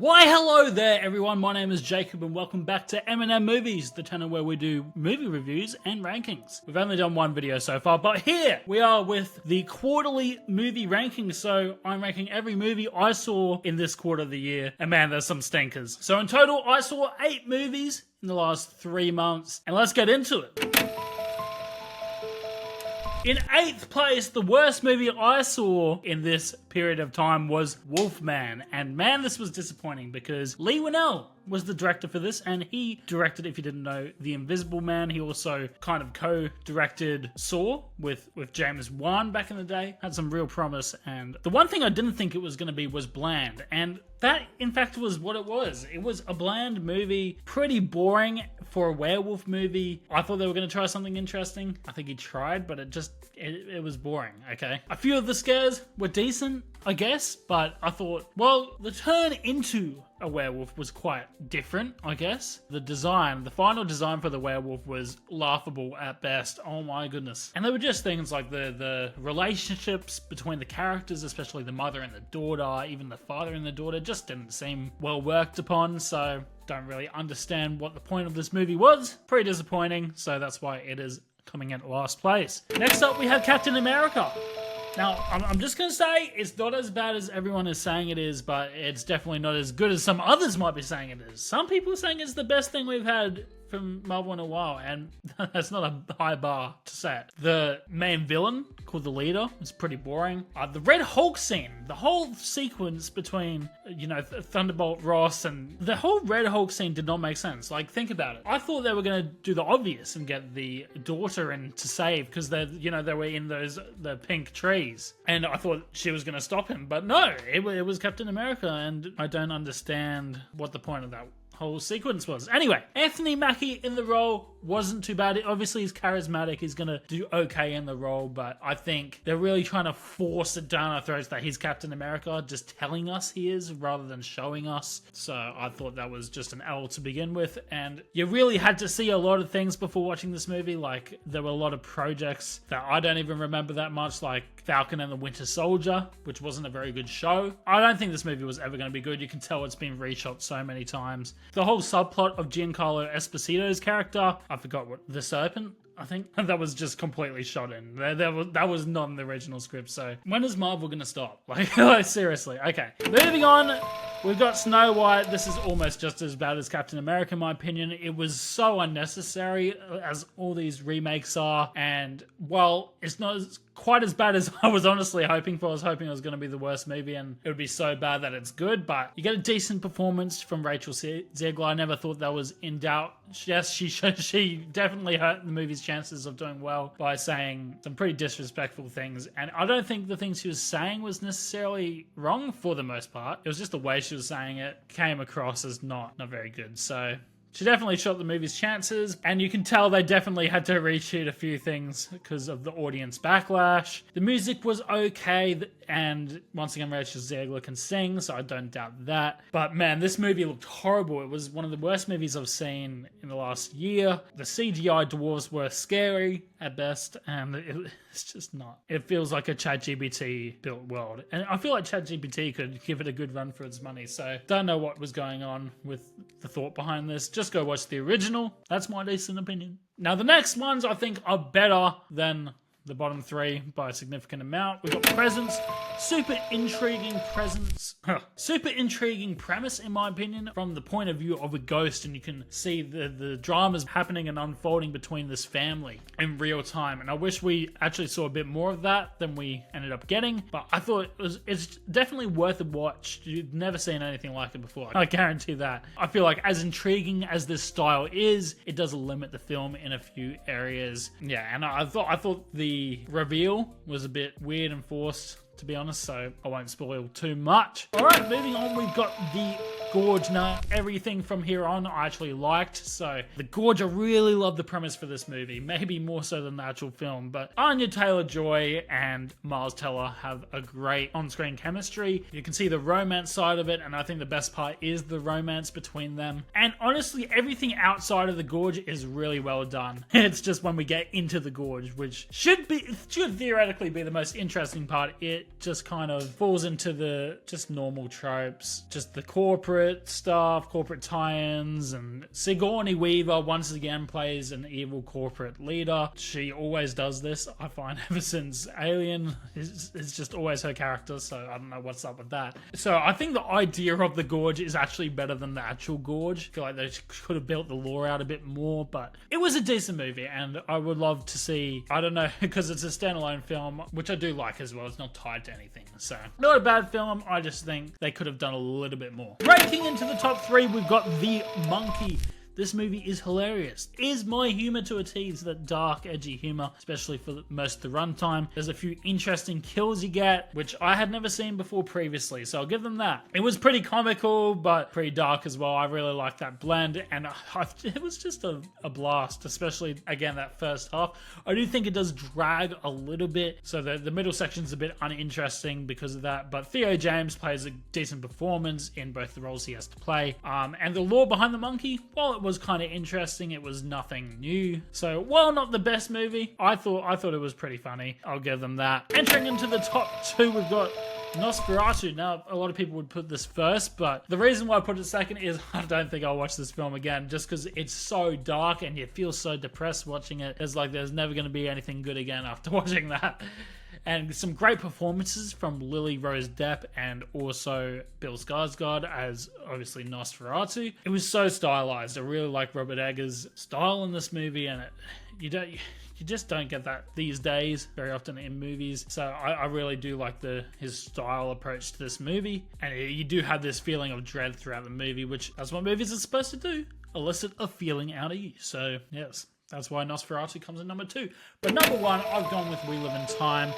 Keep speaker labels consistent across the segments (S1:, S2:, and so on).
S1: Why hello there everyone, my name is Jacob and welcome back to M&M Movies, the channel where we do movie reviews and rankings. We've only done one video so far, but here we are with the quarterly movie rankings. So I'm ranking every movie I saw in this quarter of the year, and man, there's some stinkers. So in total, I saw 8 movies in the last 3 months, and let's get into it. In 8th place, the worst movie I saw in this period of time was Wolfman. And man, this was disappointing because Leigh Whannell was the director for this, and he directed, if you didn't know, The Invisible Man. He also kind of co-directed Saw with James Wan back in the day. Had some real promise, and the one thing I didn't think it was going to be was bland, and that, in fact, was what it was. It was a bland movie, pretty boring for a werewolf movie. I thought they were going to try something interesting. I think he tried, but it was boring, okay? A few of the scares were decent, I guess, but I thought, well, the turn into a werewolf was quite different, I guess. The final design for the werewolf was laughable at best. Oh my goodness. And there were just things like the relationships between the characters, especially the mother and the daughter, even the father and the daughter, just didn't seem well worked upon, so don't really understand what the point of this movie was. Pretty disappointing, so that's why it is coming at last place. Next up, we have Captain America. Now, I'm just going to say, it's not as bad as everyone is saying it is, but it's definitely not as good as some others might be saying it is. Some people are saying it's the best thing we've had from Marvel in a while, and that's not a high bar to set. The main villain, called the Leader, is pretty boring. The Red Hulk scene, the whole sequence between, Thunderbolt Ross and the whole Red Hulk scene did not make sense. Like, think about it. I thought they were going to do the obvious and get the daughter in to save, because they were in the pink trees, and I thought she was going to stop him, but no, it was Captain America, and I don't understand what the point of that whole sequence was. Anyway, Anthony Mackie in the role wasn't too bad. Obviously, he's charismatic. He's going to do okay in the role, but I think they're really trying to force it down our throats that he's Captain America, just telling us he is rather than showing us. So I thought that was just an L to begin with, and you really had to see a lot of things before watching this movie. Like, there were a lot of projects that I don't even remember that much, like Falcon and the Winter Soldier, which wasn't a very good show. I don't think this movie was ever going to be good. You can tell it's been reshot so many times. The whole subplot of Giancarlo Esposito's character, I forgot what, the Serpent, I think, that was just completely shot in. That was not in the original script, so when is Marvel gonna stop? Like seriously. Okay, moving on. We've got Snow White. This is almost just as bad as Captain America, in my opinion. It was so unnecessary, as all these remakes are, and while it's not quite as bad as I was honestly hoping for. I was hoping it was going to be the worst movie and it would be so bad that it's good, but you get a decent performance from Rachel Zegler. I never thought that was in doubt. Yes, she definitely hurt the movie's chances of doing well by saying some pretty disrespectful things, and I don't think the things she was saying was necessarily wrong for the most part. It was just the way she was saying it came across as not very good. So she definitely shot the movie's chances, and you can tell they definitely had to reshoot a few things because of the audience backlash. The music was okay, and once again, Rachel Zegler can sing, so I don't doubt that. But man, this movie looked horrible. It was one of the worst movies I've seen in the last year. The CGI dwarves were scary at best, and it's just not. It feels like a ChatGPT built world, and I feel like ChatGPT could give it a good run for its money, so don't know what was going on with the thought behind this. Just go watch the original. That's my decent opinion. Now, the next ones I think are better than the bottom 3 by a significant amount. We've got Presence. Super intriguing premise, in my opinion, from the point of view of a ghost, and you can see the dramas happening and unfolding between this family in real time, and I wish we actually saw a bit more of that than we ended up getting, but I thought it's definitely worth a watch. You've never seen anything like it before, I guarantee that. I feel like as intriguing as this style is, it does limit the film in a few areas. Yeah, and I thought the reveal was a bit weird and forced, to be honest, so I won't spoil too much. Alright, moving on, we've got the Gorge. Now, everything from here on I actually liked, so the Gorge, I really love the premise for this movie, maybe more so than the actual film, but Anya Taylor-Joy and Miles Teller have a great on-screen chemistry. You can see the romance side of it, and I think the best part is the romance between them, and honestly, everything outside of the Gorge is really well done. It's just when we get into the Gorge, which should theoretically be the most interesting part, it just kind of falls into the just normal tropes, just the corporate corporate stuff, corporate tie-ins, and Sigourney Weaver once again plays an evil corporate leader. She always does this, I find, ever since Alien. It's just always her character, so I don't know what's up with that. So I think the idea of the Gorge is actually better than the actual Gorge. I feel like they could have built the lore out a bit more, but it was a decent movie, and I would love to see, I don't know, because it's a standalone film, which I do like as well. It's not tied to anything, so not a bad film. I just think they could have done a little bit more. Breaking into the top 3, we've got The Monkey. This movie is hilarious. It is my humor to a T. It's that dark, edgy humor, especially for most of the runtime. There's a few interesting kills you get, which I had never seen before previously, so I'll give them that. It was pretty comical, but pretty dark as well. I really like that blend, and it was just a blast, especially, again, that first half. I do think it does drag a little bit, so the middle section's a bit uninteresting because of that, but Theo James plays a decent performance in both the roles he has to play. And the lore behind the monkey, well, it was kind of interesting. It was nothing new. So, while not the best movie, I thought it was pretty funny. I'll give them that. Entering into the top 2, we've got Nosferatu. Now, a lot of people would put this first, but the reason why I put it second is I don't think I'll watch this film again, just because it's so dark and you feel so depressed watching it. It's like there's never going to be anything good again after watching that. And some great performances from Lily Rose Depp and also Bill Skarsgård as, obviously, Nosferatu. It was so stylized. I really like Robert Eggers' style in this movie, and you just don't get that these days very often in movies. So I really do like his style approach to this movie. And you do have this feeling of dread throughout the movie, which that's what movies are supposed to do, elicit a feeling out of you. So, yes. That's why Nosferatu comes in number 2. But number 1, I've gone with We Live in Time.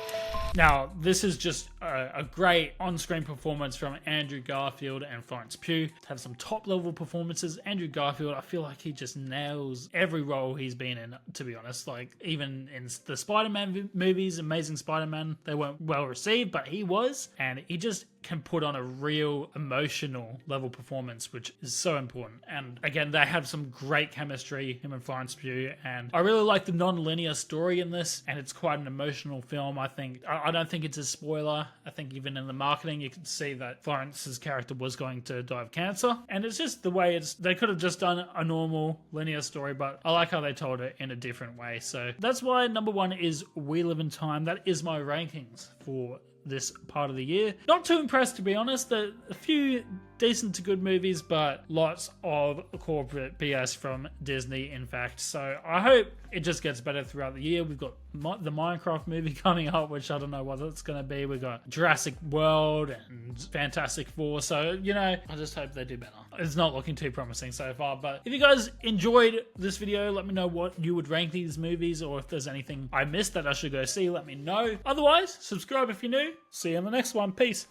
S1: Now, this is just a great on-screen performance from Andrew Garfield and Florence Pugh. To have some top-level performances. Andrew Garfield, I feel like he just nails every role he's been in, to be honest. Like, even in the Spider-Man movies, Amazing Spider-Man, they weren't well received, but he was. And he just can put on a real emotional level performance, which is so important. And again, they have some great chemistry, him and Florence Pugh, and I really like the non-linear story in this, and it's quite an emotional film. I don't think it's a spoiler. I think even in the marketing you can see that Florence's character was going to die of cancer, and it's just the way they could have just done a normal linear story, but I like how they told it in a different way. So that's why number 1 is We Live in Time. That is my rankings for this part of the year. Not too impressed, to be honest. A few decent to good movies, but lots of corporate BS from Disney, in fact. So I hope it just gets better throughout the year. We've got the Minecraft movie coming up, which I don't know what it's going to be. We've got Jurassic World and Fantastic Four. So, I just hope they do better. It's not looking too promising so far, but if you guys enjoyed this video, let me know what you would rank these movies, or if there's anything I missed that I should go see, let me know. Otherwise, subscribe if you're new. See you in the next one. Peace.